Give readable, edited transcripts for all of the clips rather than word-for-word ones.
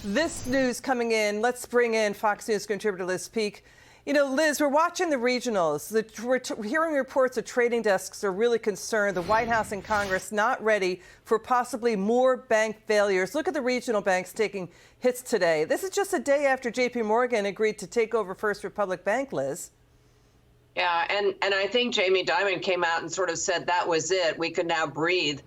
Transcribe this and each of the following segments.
This news coming in, let's bring in Fox News contributor Liz Peek. You know, Liz, we're watching the regionals. We're hearing reports that trading desks are really concerned. The White House and Congress not ready for possibly more bank failures. Look at the regional banks taking hits today. This is just a day after J.P. Morgan agreed to take over First Republic Bank, Liz. Yeah, and I think Jamie Dimon came out and sort of said that was it. We could now breathe.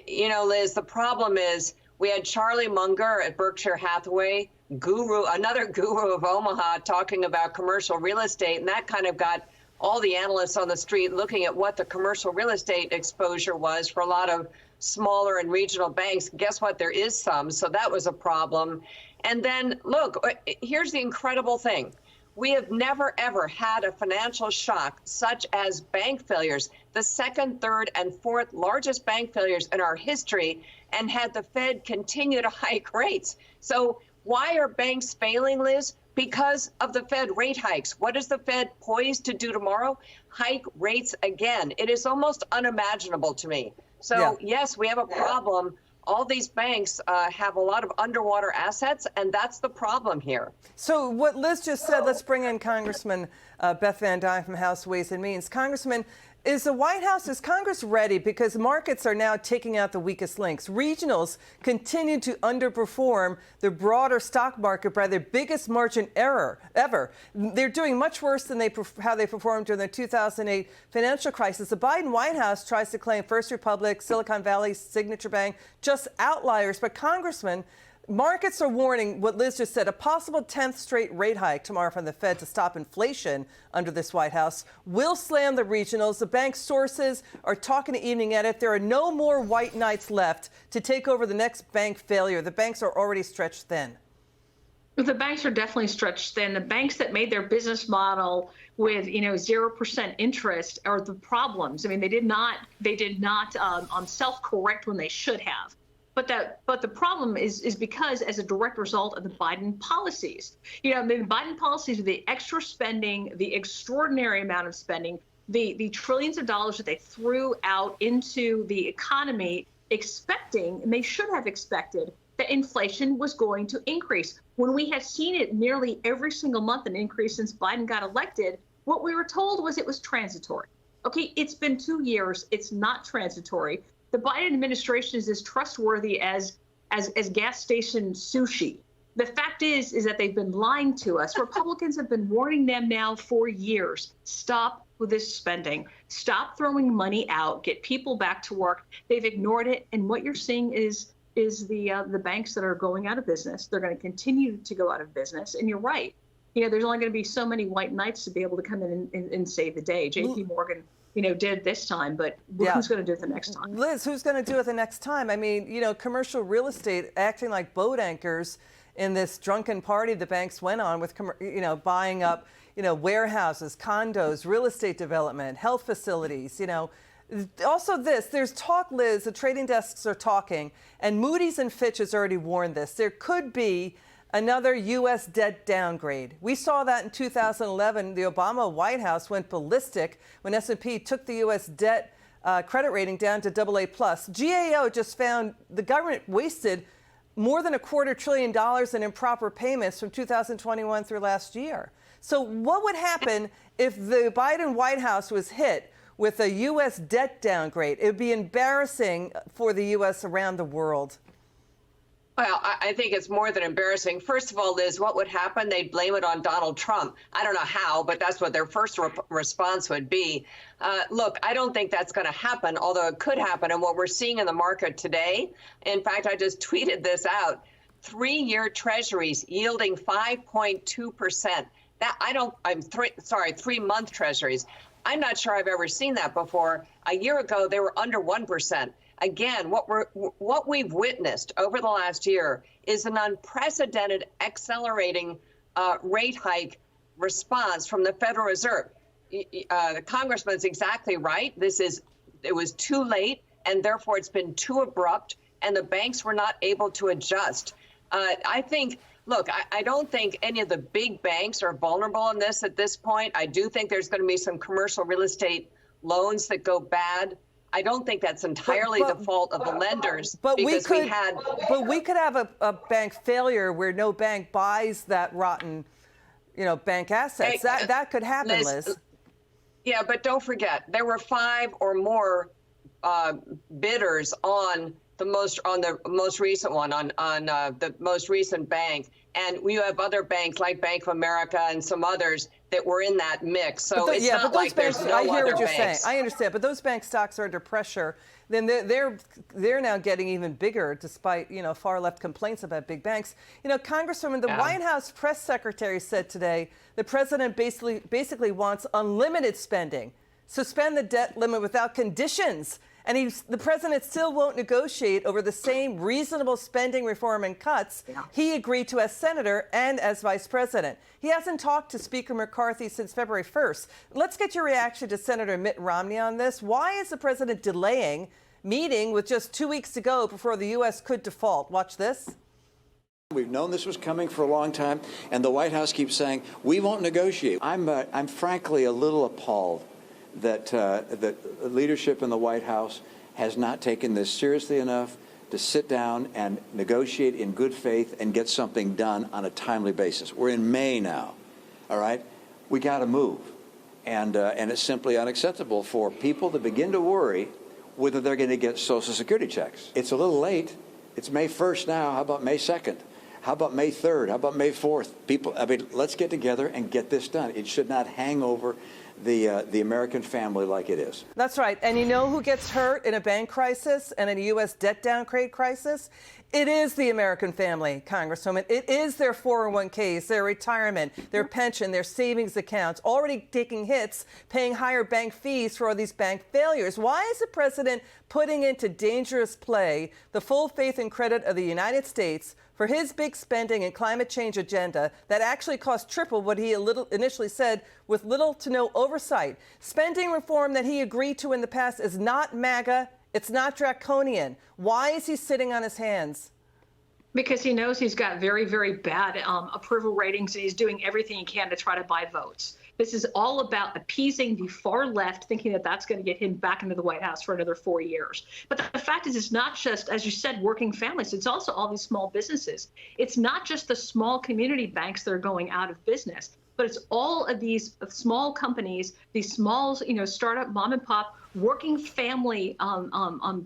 You know, Liz, the problem is we had Charlie Munger at Berkshire Hathaway, another guru of Omaha, talking about commercial real estate, and that kind of got all the analysts on the street looking at what the commercial real estate exposure was for a lot of smaller and regional banks. Guess what? There is some, so that was a problem. And then, look, here's the incredible thing. We have never, ever had a financial shock such as bank failures, the second, third, and fourth largest bank failures in our history, and had the Fed continue to hike rates. So why are banks failing, Liz? Because of the Fed rate hikes. What is the Fed poised to do tomorrow? Hike rates again. It is almost unimaginable to me. So, yes, we have a problem. All these banks have a lot of underwater assets, and that's the problem here. So what Liz just said, let's bring in Congressman Beth Van Duyne from House Ways and Means. Congressman, is Congress ready? Because markets are now taking out the weakest links. Regionals continue to underperform the broader stock market by their biggest margin error ever. They're doing much worse than how they performed during the 2008 financial crisis. The Biden White House tries to claim First Republic, Silicon Valley, Signature Bank, just outliers. But Congressman, markets are warning what Liz just said, a possible 10th straight rate hike tomorrow from the Fed to stop inflation under this White House will slam the regionals. The bank sources are talking to Evening Edit. There are no more white knights left to take over the next bank failure. The banks are already stretched thin. The banks are definitely stretched thin. The banks that made their business model with 0% interest are the problems. I mean, they did not self-correct when they should have. But the problem is because as a direct result of the Biden policies. The Biden policies, the extra spending, the extraordinary amount of spending, the trillions of dollars that they threw out into the economy, expecting, and they should have expected, that inflation was going to increase. When we have seen it nearly every single month, an increase since Biden got elected, what we were told was it was transitory. Okay, it's been 2 years. It's not transitory. The Biden administration is as trustworthy as gas station sushi. The fact is that they've been lying to us. Republicans have been warning them now for years. Stop with this spending. Stop throwing money out. Get people back to work. They've ignored it, and what you're seeing is the banks that are going out of business. They're going to continue to go out of business. And you're right. There's only going to be so many white knights to be able to come in and save the day. J.P. Morgan did this time, but who's going to do it the next time? Liz, who's going to do it the next time? I mean, commercial real estate acting like boat anchors in this drunken party the banks went on with, buying up, warehouses, condos, real estate development, health facilities, Also there's talk, Liz, the trading desks are talking, and Moody's and Fitch has already warned this. There could be another U.S. debt downgrade. We saw that in 2011. The Obama White House went ballistic when S&P took the U.S. debt credit rating down to AA+. GAO just found the government wasted more than $250 billion in improper payments from 2021 through last year. So what would happen if the Biden White House was hit with a U.S. debt downgrade? It would be embarrassing for the U.S. around the world. Well, I think it's more than embarrassing. First of all, Liz, what would happen? They'd blame it on Donald Trump. I don't know how, but that's what their first response would be. Look, I don't think that's going to happen, although it could happen. And what we're seeing in the market today, in fact, I just tweeted this out, 3-year treasuries yielding 5.2%. That 3-month treasuries. I'm not sure I've ever seen that before. A year ago, they were under 1%. Again, what we've witnessed over the last year is an unprecedented accelerating rate hike response from the Federal Reserve. The congressman's exactly right. It was too late, and therefore it's been too abrupt, and the banks were not able to adjust. I don't think any of the big banks are vulnerable in this at this point. I do think there's going to be some commercial real estate loans that go bad. I don't think that's entirely the fault of the lenders, but because we could have a bank failure where no bank buys that rotten, bank assets. That could happen, Liz. Yeah, but don't forget, there were 5 or more bidders on the most recent one, on the most recent bank, and we have other banks like Bank of America and some others that were in that mix. So it's not like there's no other banks. I hear what you're saying. I understand, but those bank stocks are under pressure. Then they're now getting even bigger, despite far left complaints about big banks. Congresswoman, the White House press secretary said today the president basically wants unlimited spending, suspend the debt limit without conditions. And the president still won't negotiate over the same reasonable spending reform and cuts he agreed to as senator and as vice president. He hasn't talked to Speaker McCarthy since February 1st. Let's get your reaction to Senator Mitt Romney on this. Why is the president delaying meeting with just 2 weeks to go before the U.S. could default? Watch this. We've known this was coming for a long time, and the White House keeps saying, we won't negotiate. I'm frankly a little appalled that the leadership in the White House has not taken this seriously enough to sit down and negotiate in good faith and get something done on a timely basis. We're in May now, all right? We got to move. And it's simply unacceptable for people to begin to worry whether they're going to get Social Security checks. It's a little late. It's May 1st now. How about May 2nd? How about May 3rd? How about May 4th? Let's get together and get this done. It should not hang over the American family like it is. That's right. And you know who gets hurt in a bank crisis and in a U.S. debt downgrade crisis? It is the American family, Congresswoman. It is their 401ks, their retirement, their pension, their savings accounts, already taking hits, paying higher bank fees for all these bank failures. Why is the president putting into dangerous play the full faith and credit of the United States for his big spending and climate change agenda that actually cost triple what he initially said with little to no oversight? Spending reform that he agreed to in the past is not MAGA. It's not draconian. Why is he sitting on his hands? Because he knows he's got very, very bad approval ratings, and he's doing everything he can to try to buy votes. This is all about appeasing the far left, thinking that that's going to get him back into the White House for another 4 years. But the fact is, it's not just, as you said, working families. It's also all these small businesses. It's not just the small community banks that are going out of business, but it's all of these small companies, these small, startup mom and pop working family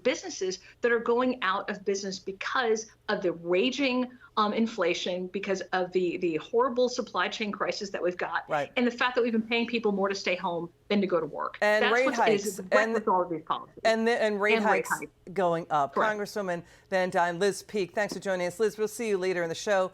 businesses that are going out of business because of the raging inflation, because of the horrible supply chain crisis that we've got, and the fact that we've been paying people more to stay home than to go to work. And that's rate hikes. And all of these policies. And rate hikes going up. Correct. Congresswoman Van Duyn, Liz Peek, thanks for joining us. Liz, we'll see you later in the show.